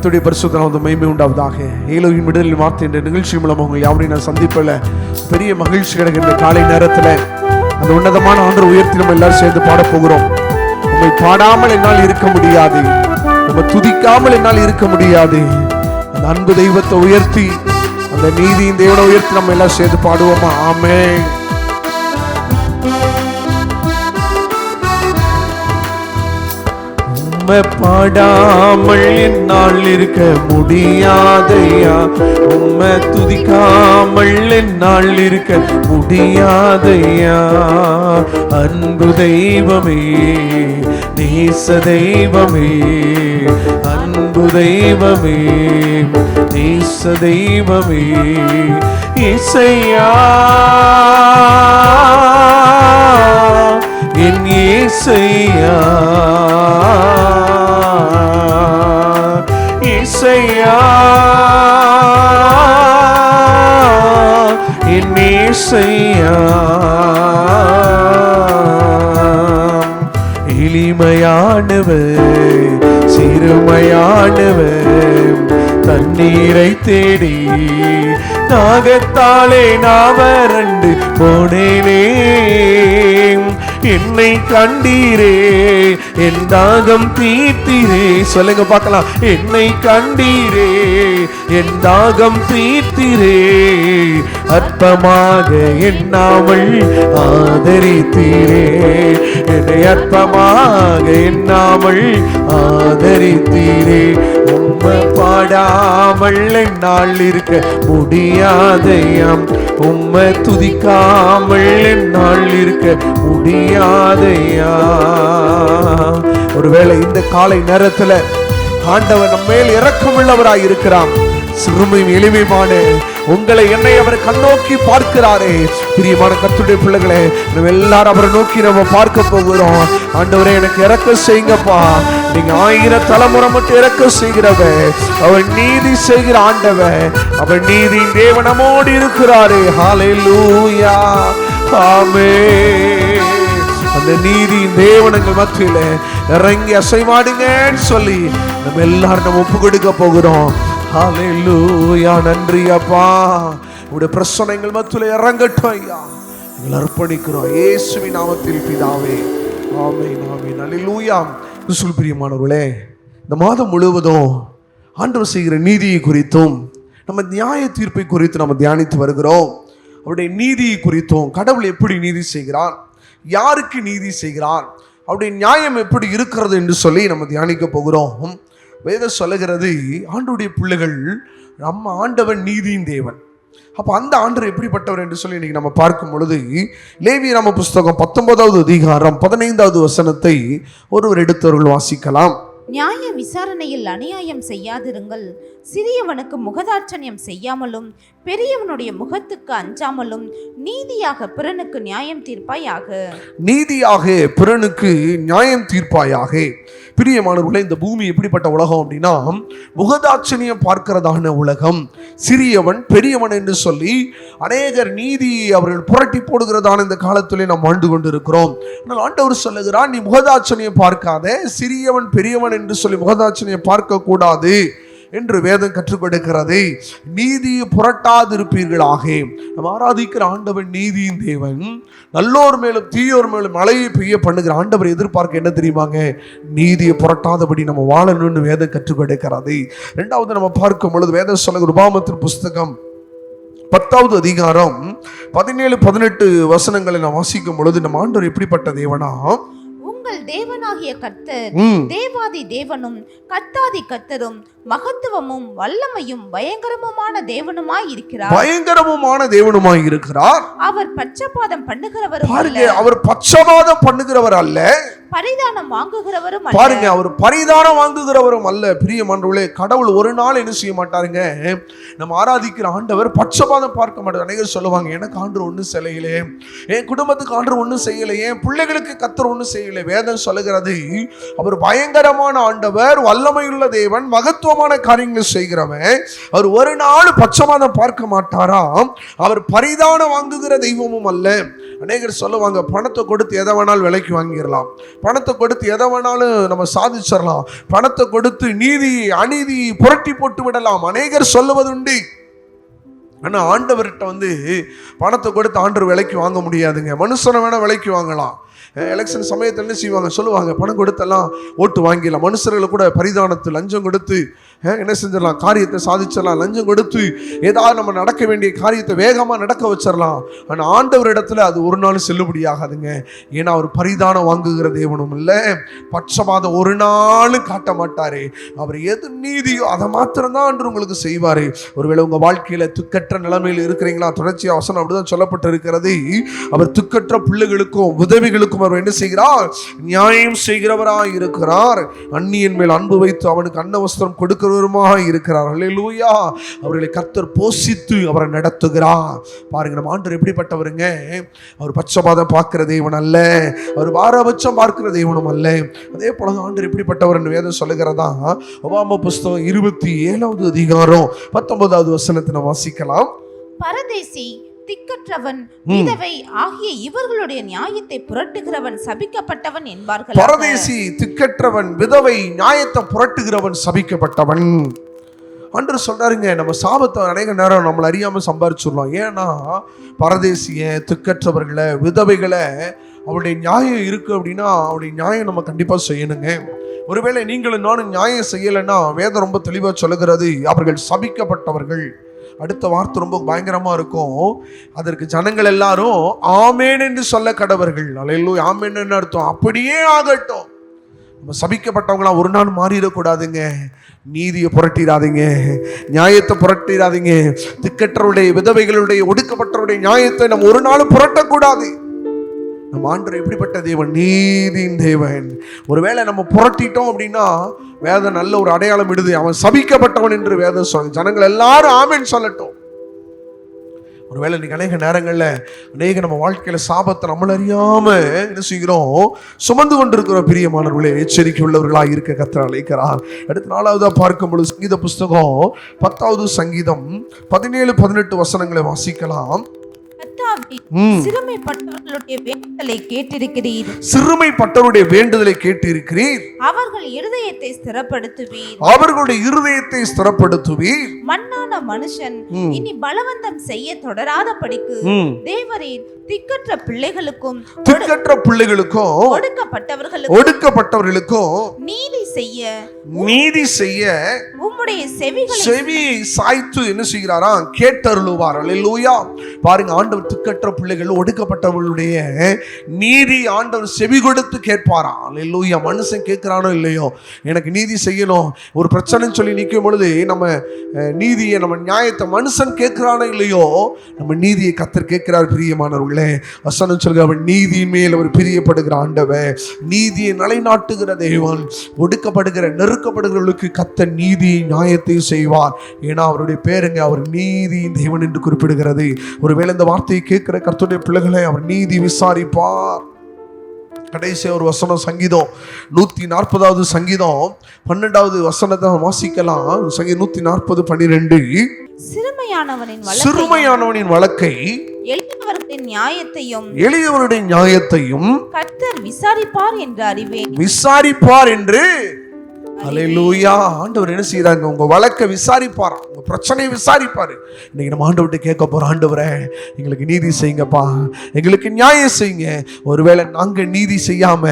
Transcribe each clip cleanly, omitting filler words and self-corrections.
கர்த்தருடைய பரிசுத்த நாமத்துக்கு மகிமை உண்டாவதாக. ஏலோகின் விடுதலை வார்த்தை என்ற நிகழ்ச்சி மூலம் உங்களை யாவரையும் நான் சந்திப்பதில் பெரிய மகிழ்ச்சி கிடைக்கின்ற காலை நேரத்தில் அந்த உன்னதமான ஆண்டவரை உயர்த்தி நம்ம எல்லாரும் சேர்ந்து பாடப்போகிறோம். உம்மை பாடாமல் என்னால் இருக்க முடியாது, உம்மை துதிக்காமல் என்னால் இருக்க முடியாது. அந்த அன்பு தெய்வத்தை உயர்த்தி, அந்த நீதியின் தேவனை உயர்த்தி நம்ம எல்லாம் சேர்ந்து பாடுவோமா? ஆமென். உம்மை பாடாமல் என்னால் இருக்க முடியாதையா, உம்மை துதிக்காமல் என்னால் இருக்க முடியாதையா. அன்பு தெய்வமே, நேச தெய்வமே, அன்பு தெய்வமே, நேச தெய்வமே, இசையா என் இசையா, இசையா என் இசையா. எளிமையானவர், சிறுமையானவர், தண்ணீரை தேடி தாகத்தாலே நான் வறண்டு போனேனே. என்னை கண்டீரே, என் தாகம் தீர்த்தீரே. சொல்லுங்க பார்க்கலாம். என்னை கண்டீரே, என் தாகம் தீர்த்தீரே. அற்பமாக எண்ணாமல் ஆதரித்தீரே, என்னை அற்பமாக எண்ணாமல் ஆதரித்தீரே. உம்மை பாடாமல் என்னால் இருக்க முடியாதையாம், உம்மை துதிக்காமல் என்னால் இருக்க முடியாதையா. ஒருவேளை இந்த காலை நேரத்துல ஆண்டவர் நம்ம மேல் இரக்கம் உள்ளவராய் இருக்கிறான். சிறுமையும் எளிமையுமான உங்களை என்னை அவர் கண்ணோக்கி பார்க்கிறாரே. பிரியமான கர்த்தருடைய பிள்ளைகளே, நம்ம எல்லாரும் அவரை நோக்கி நம்ம பார்க்க போகிறோம். ஆண்டவரே எனக்கு இரக்கம் செய்யுங்கப்பா. நீங்க 1000 தலைமுறை மட்டும் இரக்கம் செய்கிறவர், அவர் நீதி செய்கிற ஆண்டவர், அவர் நீதி தேவன் நம்மோடு இருக்கிறாரே. ஹல்லேலூயா, ஆமென். அந்த நீதி தேவனங்கள் மத்தியில இறங்கி அசைவாடுங்கன்னு சொல்லி நம்ம எல்லாரும் நம்ம ஒப்பு கொடுக்க போகிறோம். ஹல்லேலூயா, நன்றி அப்பா. உடைய பிரசனங்கள் மத்தியில இறங்கட்டும் ஐயா, எங்களை அர்ப்பணிக்கிறோம் இயேசுவின் நாமத்தில் பிதாவே, ஆமென், ஆமென். ஹல்லேலூயா. கிறிஸ்துவுக்குள் பிரியமானவர்களே, இந்த மாதம் முழுவதும் ஆண்டவர் செய்கிற நீதியை குறித்தும் நம்ம நியாய தீர்ப்பை குறித்து நம்ம தியானித்து வருகிறோம். அவருடைய நீதியை குறித்தும், கடவுள் எப்படி நீதி செய்கிறார், யாருக்கு நீதி செய்கிறார், அவருடைய நியாயம் எப்படி இருக்கிறது என்று சொல்லி நம்ம தியானிக்க போகிறோம். வேதம் சொல்லுகிறது, ஆண்டவருடைய பிள்ளைகள், நம்ம ஆண்டவன் நீதியின் தேவன். அப்போ அந்த ஆண்டவர் எப்படிப்பட்டவர் என்று சொல்லி இன்னைக்கு நம்ம பார்க்கும் பொழுது, லேவியராம புஸ்தகம் 19வது அதிகாரம் 15வது வசனத்தை ஒருவர் எடுத்தவர்கள் வாசிக்கலாம். நியாய விசாரணையில் அநியாயம் செய்யாதிருங்கள், சிறியவனுக்கு முகதாட்சண்யம் செய்யாமலும் பெரியவனுடைய முகத்துக்கு அஞ்சாமலும் நீதியாக பிறனுக்கு நியாயம் தீர்ப்பாயாக. நீதியாக பிறனுக்கு நியாயம் தீர்ப்பாயாக. பிரியமானவர்களே, இந்த பூமி எப்படிப்பட்ட உலகம் அப்படின்னா, முகதாட்சணியம் பார்க்கிறதான உலகம். சிறியவன் பெரியவன் என்று சொல்லி அநேகர் நீதியை அவர்கள் புரட்டி போடுகிறதான இந்த காலத்திலே நாம் ஆண்டு கொண்டு இருக்கிறோம். ஆனால் ஆண்டவர் சொல்லுகிறார், நீ முகதாட்சணியம் பார்க்காத, சிறியவன் பெரியவன் என்று சொல்லி முகதாட்சணியம் பார்க்க கூடாது என்று வேதம் கற்றுக் கொடுக்கிறது. நீதியை புரட்டாதிருப்பீர்களாக. நம்ம ஆராதிக்கிற ஆண்டவன் நீதியின் தேவன். நல்லோர் மேலும் தீயோர் மேலும் மழையை பெய்ய பண்ணுகிற ஆண்டவர் எதிர்பார்க்க என்ன தெரியுமாங்க? நீதியை புரட்டாதபடி நம்ம வாழணும்னு வேதம் கற்றுக் கொடுக்கிறது. இரண்டாவது நம்ம பார்க்கும் பொழுது வேதம் சொல்லுகிற உபாகமத்தின் புஸ்தகம் 10வது அதிகாரம் 17-18 வசனங்களை நான் வாசிக்கும் பொழுது, நம்ம ஆண்டவர் எப்படிப்பட்ட தேவனா, உங்கள் தேவனாகிய கர்த்தர் தேவாதி தேவனும் கர்த்தாதி கர்த்தரும் மகத்துவமும் வல்லமையும் பயங்கரமுமான தேவனுமாய் இருக்கிறார். பயங்கரமுமான தேவனுமாய் இருக்கிறார். அவர் பட்சபாதம் பண்ணுகிறவரும் பாருங்க, அவர் பட்சபாதம் பண்ணுகிறவர் அல்ல, பரிதானம் வாங்குகிறவரும் அல்ல. பாருங்க, அவர் பரிதானம் வாங்குகிறவரும் அல்ல. பிரியமானவர்களே, கடவுள் ஒரு நாள் என்ன செய்ய மாட்டாருங்க, நம்ம ஆராதிக்கிற ஆண்டவர் பட்சபாதம் பார்க்க மாட்டார். அநேகர் சொல்லுவாங்க, எனக்கு ஆண்டவர் ஒன்றும் செய்யலையே, என் குடும்பத்துக்கு ஆண்டவர் ஒன்றும் செய்யலையே, என் பிள்ளைகளுக்கு கர்த்தர் ஒன்றும் செய்யலை. வேதம் சொல்லுகிறது, அவர் பயங்கரமான ஆண்டவர், வல்லமையுள்ள தேவன், மகத்துவம் மகத்துவமான காரியங்களை செய்கிறவன் அவர் ஒரு நாள் பட்சபாதம் பார்க்க மாட்டாராம். அவர் பரிதானம் வாங்குகிற தெய்வமும் அல்ல. அநேகர் சொல்லுவாங்க, பணத்தை கொடுத்து எதை வேணாலும் விலைக்கு வாங்கிடலாம், பணத்தை கொடுத்து எதை வேணாலும் நம்ம சாதிச்சிடலாம், பணத்தை கொடுத்து நீதி அநீதி புரட்டி போட்டு விடலாம், அநேகர் சொல்லுவதுண்டு. ஆனா ஆண்டவர்கிட்ட பணத்தை கொடுத்து ஆண்டவர் விலைக்கு வாங்க முடியாதுங்க. மனுஷனை வேணா விலைக்கு வாங்கலாம். எலெக்ஷன் சமயத்தில் என்ன செய்வாங்க, சொல்லுவாங்க, பணம் கொடுத்தெல்லாம் ஓட்டு வாங்கிடலாம். மனுஷர்களை கூட பரிதானத்து லஞ்சம் கொடுத்து என்ன செஞ்சிடலாம், காரியத்தை சாதிச்சிடலாம். லஞ்சம் கொடுத்து ஏதாவது நம்ம நடக்க வேண்டிய காரியத்தை வேகமாக நடக்க வச்சிடலாம். ஆனால் ஆண்டவர் இடத்துல அது ஒரு நாள் செல்லுபடியாகாதுங்க. ஏன்னா அவர் பரிதானம் வாங்குகிற தேவனும் இல்லை, பட்சபாதம் ஒரு நாளும் காட்ட மாட்டாரு. அவர் எது நீதியோ அதை மாத்திரம்தான் அன்று உங்களுக்கு செய்வாரு. ஒருவேளை உங்க வாழ்க்கையில துக்கற்ற நிலைமையில் இருக்கிறீங்களா, தொடர்ச்சியா வசனம் அப்படிதான் சொல்லப்பட்டு இருக்கிறது. அவர் துக்கற்ற பிள்ளைகளுக்கும் உதவிகளுக்கும் அவர் என்ன செய்கிறார், நியாயம் செய்கிறவராய் இருக்கிறார். அந்நியன் மேல் அன்பு வைத்து அவனுக்கு அன்ன வஸ்திரம் கொடுக்கிறவருமாக இருக்கிறார். அல்லேலூயா. அவர்களை கர்த்தர் போஷித்து அவரை நடத்துகிறார். பாருங்க, நம்ம ஆண்டவர் எப்படிப்பட்டவருங்க. அவர் பட்சபாதம் பார்க்கிற தேவன் அல்ல, அவர் பாரபட்சம் பார்க்கிற தேவனும் அல்ல. அதே போல ஆண்டவர் எப்படிப்பட்டவர் என்று வேதம் சொல்லுகிறதா. உபாகம புஸ்தகம் 27வது அதிகாரம் 19வது வசனத்தை வாசிக்கலாம். பரதேசி, திக்கற்றவன், விதவை ஆகிய இவர்களுடைய நியாயத்தை புரட்டுகிறவன் சபிக்கப்பட்டவன் என்பார்கள். பரதேசி, திக்கற்றவன், விதவை, நியாயத்தை புரட்டுகிறவன் சபிக்கப்பட்டவன் அன்று சொல்றாருங்க. நம்ம சாபத்தை அநேக நேரம் நம்மளை அறியாம சம்பாரிச்சுடலாம். ஏன்னா பரதேசிய, திக்கற்றவர்களை, விதவைகளை அவருடைய நியாயம் இருக்கு அப்படின்னா அவருடைய நியாயம் நம்ம கண்டிப்பா செய்யணுங்க. ஒருவேளை நீங்களும் நானும் நியாயம் செய்யலைன்னா வேதம் ரொம்ப தெளிவா சொல்லுகிறது, அவர்கள் சபிக்கப்பட்டவர்கள். அடுத்த வார்த்தை ரொம்ப பயங்கரமா இருக்கும். அதற்கு ஜனங்கள் எல்லாரும் ஆமேன் என்று சொல்ல கடவர்கள். அல்லேலூயா. ஆமேன் என்ன அர்த்தம்? அப்படியே ஆகட்டும். நம்ம சபிக்கப்பட்டவங்களாம் ஒரு நாள் மாறிடக்கூடாதுங்க. நீதியை புரட்டிடாதீங்க, நியாயத்தை புரட்டிடாதீங்க. திக்கற்றவருடைய, விதவைகளுடைய, ஒடுக்கப்பட்டவருடைய நியாயத்தை நம்ம ஒரு நாள் புரட்டக்கூடாது. நம்ம ஆண்டவர் எப்படிப்பட்ட தேவன், நீதியின் தேவன். ஒருவேளை நம்ம புரட்டிட்டோம் அப்படின்னா வேதம் நல்ல ஒரு அடையாளம் இடுது, அவன் சபிக்கப்பட்டவன் என்று வேதம் சொல்ல. ஜனங்கள் எல்லாரும் ஆமென் சொல்லட்டும். ஒருவேளை இன்னைக்கு அநேக நேரங்கள்ல அநேக நம்ம வாழ்க்கையில சாபத்தை நம்மள அறியாம என்ன செய்கிறோம், சுமந்து கொண்டிருக்கிற பிரியமானவர்களே, எச்சரிக்கை உள்ளவர்களாக இருக்க கர்த்தர் அழைக்கிறார். அடுத்து 4வதா பார்க்கும் பொழுது சங்கீத புஸ்தகம் 10வது சங்கீதம் 17-18 வசனங்களை வாசிக்கலாம். சிறுமைப்பட்டவர்களுடைய வேண்டுதலை கேட்டிருக்கிறீர், சிறுமைப்பட்டவருடைய வேண்டுதலை கேட்டிருக்கிறீர். அவர்கள் இருதயத்தை ஸ்திரப்படுத்துவீர், அவர்களுடைய இருதயத்தை ஸ்திரப்படுத்துவீர். மண்ணான மனுஷன் இனி பலவந்தம் செய்ய தொடராதபடிக்கு தேவரீர் திக்கற்ற பிள்ளைகளுக்கும், திக்கற்ற பிள்ளைகளுக்கும், ஒடுக்கப்பட்டவர்களுக்கும் நீதி செய்ய உம்முடைய செவி சாய்த்து என்ன செய்கிறாராம், கேட்டருளுவார். அல்லேலூயா. பாருங்க, ஆண்டவர் திக்கற்ற பிள்ளைகள், ஒடுக்கப்பட்டவர்களுடைய நீதி ஆண்டவர் செவி கொடுத்து கேட்பாராம். அல்லேலூயா. மனுஷன் கேட்கிறானோ இல்லையோ, எனக்கு நீதி செய்யணும் ஒரு பிரச்சனைன்னு சொல்லி நிற்கும் பொழுது நம்ம நீதியை, நம்ம நியாயத்தை மனுஷன் கேட்கிறானோ இல்லையோ, நம்ம நீதியை கர்த்தர் கேட்கிறார். பிரியமானவர்களே, வசனம் சொல்கிற அவர் நீதியின் மேல் அவர் பிரியப்படுகிற ஆண்டவர், நீதியை நிலைநாட்டுகிற தேவன். ஒடுக்கப்படுகிற, நெருக்கப்படுகிறவர்களுக்கு கர்த்தர் நீதி நியாயத்தை செய்வார். ஏன்னா அவருடைய பேருங்க, அவர் நீதியின் தேவன் என்று குறிப்பிடுகிறது. ஒருவேளை இந்த வார்த்தையை கேட்கிற கர்த்தருடைய பிள்ளைகளை அவர் நீதி விசாரிப்பார். கடைசி ஒரு வசனம், சங்கீதம் 140வது சங்கீதம் 12வது வசனத்தை வாசிக்கலாம். சங்கீதம் 140:12. சிறுமையானவனின் வழக்கை, எளியவருடைய நியாயத்தையும் கர்த்தர் விசாரிப்பார் என்று அல்லேலூயா. ஆண்டவர் என்ன செய்யறாங்க, உங்க வழக்கை விசாரிப்பார், உங்க பிரச்சனையை விசாரிப்பாரு. இன்னைக்கு நம்ம ஆண்டவர்கிட்ட கேட்க போறோம், ஆண்டவரே எங்களுக்கு நீதி செய்யுங்கப்பா, எங்களுக்கு நியாயம் செய்யுங்க. ஒருவேளை நாங்கள் நீதி செய்யாம,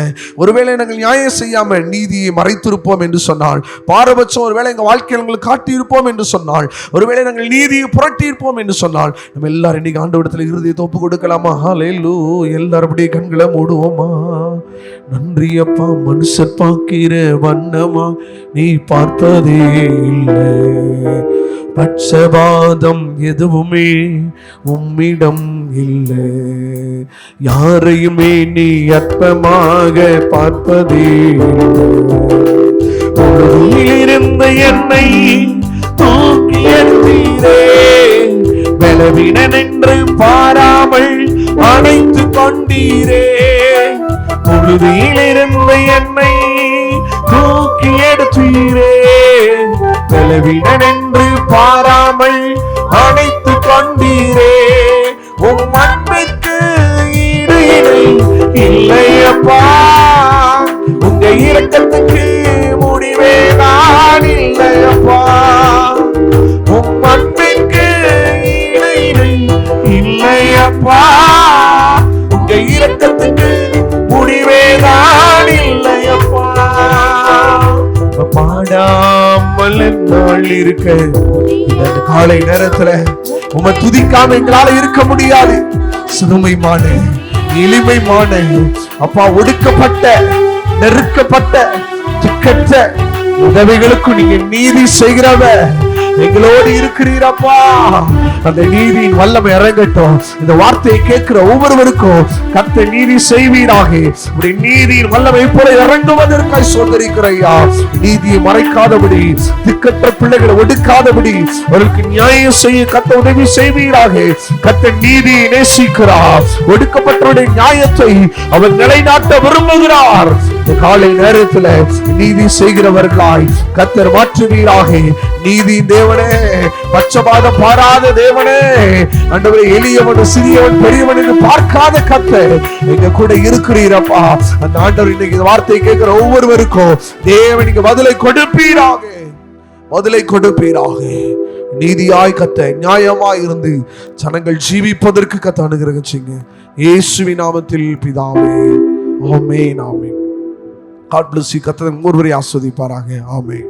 ஒருவேளை நாங்கள் நியாயம் செய்யாம நீதியை மறைத்திருப்போம் என்று சொன்னால், பாரபட்சம் ஒருவேளை எங்க வாழ்க்கையில் உங்களுக்கு காட்டியிருப்போம் என்று சொன்னால், ஒருவேளை நாங்கள் நீதியை புரட்டி இருப்போம் என்று சொன்னால், நம்ம எல்லாரும் இன்னைக்கு ஆண்டவரிடத்துல இருதயத்தை ஒப்பு கொடுக்கலாமா? அல்லேலூயா. எல்லாரும் அப்படியே கண்களை மூடுவோமா? நன்றி அப்பா, மனுஷர் பார்க்கிற வண்ணமா நீ பார்ப்பதே இல்லை, பட்சபாதம் எதுவுமே உம்மிடம் இல்லை, யாரையுமே நீ அற்பமாக பார்ப்பதே இல்லை. இருந்த என்னை தூக்கி எறிந்தீரே, பலவீனன் என்று பாராமல் அணைத்து கொண்டீரே. புழுதியில் இருந்த என்னை தூக்கி எடுத்தீரே, பலவீனன் என்று பாராமல் அணைத்து கொண்டீரே. உம் அன்பிற்கு ஈடு இணை இல்லையப்பா. உங்க இரக்கத்துக்கு முடிவே நான் இல்லையப்பா. உம் அன்பிற்கு ஈடு இணை இல்லையப்பா. உங்க இரக்கத்துக்கு முடிவே நான் இல்லையப்பா. பாடாமல் என்னால் இருக்க இந்த காலை நேரத்துல உம்மை துதிக்காம எங்களால இருக்க முடியாது. சிறுமைமான எளிமைமான அப்பா, ஒடுக்கப்பட்ட நெருக்கப்பட்ட திக்கற்ற உதவிகளுக்கு நீங்க நீதி செய்கிறவ எங்களோடு இருக்கிறீரப்பா. அந்த நீதியின் வல்லமை இறங்கட்டும். இந்த வார்த்தையை கேட்கிற ஒவ்வொருவருக்கும் கர்த்தர் நீதி செய்வீராக. நீதியின் வல்லமை போல இறங்குவதற்காக சோதரிக்கிறையா. நீதியை மறைக்காதபடி, திக்கற்ற பிள்ளைகளை ஒடுக்காதபடி அவர்களுக்கு நியாயம் செய்ய கர்த்தர் உதவி செய்வீராக. கர்த்தர் நீதியை நேசிக்கிறார். ஒடுக்கப்பட்டவருடைய நியாயத்தை அவர் நிலைநாட்ட விரும்புகிறார். இந்த காலை நேரத்தில் நீதி செய்கிறவர்களாய் கர்த்தர் மாற்றுவீராக. நீதி தேவனே, பட்சபாதம் பாராத தேவனே, ஆண்டவரே, எளியவன் சிறியவன் பெரியவன் என்று பார்க்காத கர்த்தர் எங்க கூட இருக்கிறீரப்பா. அந்த ஆண்டவர் இன்னைக்கு இந்த வார்த்தையை கேட்கிற ஒவ்வொருவருக்கும் தேவன் நீங்க பதிலை கொடுப்பீராக, பதிலை கொடுப்பீராக. நீதியாய் கத்த நியாயமாய் இருந்து ஜனங்கள் ஜீவிப்பதற்கு கத்த அனுகிரகிச்சீங்க. இயேசுவின் நாமத்தில் பிதாவே, ஆமென், ஆமென். God bless you. கர்த்தர் ஒருவரை ஆசீர்வதிப்பாராக. ஆமென்.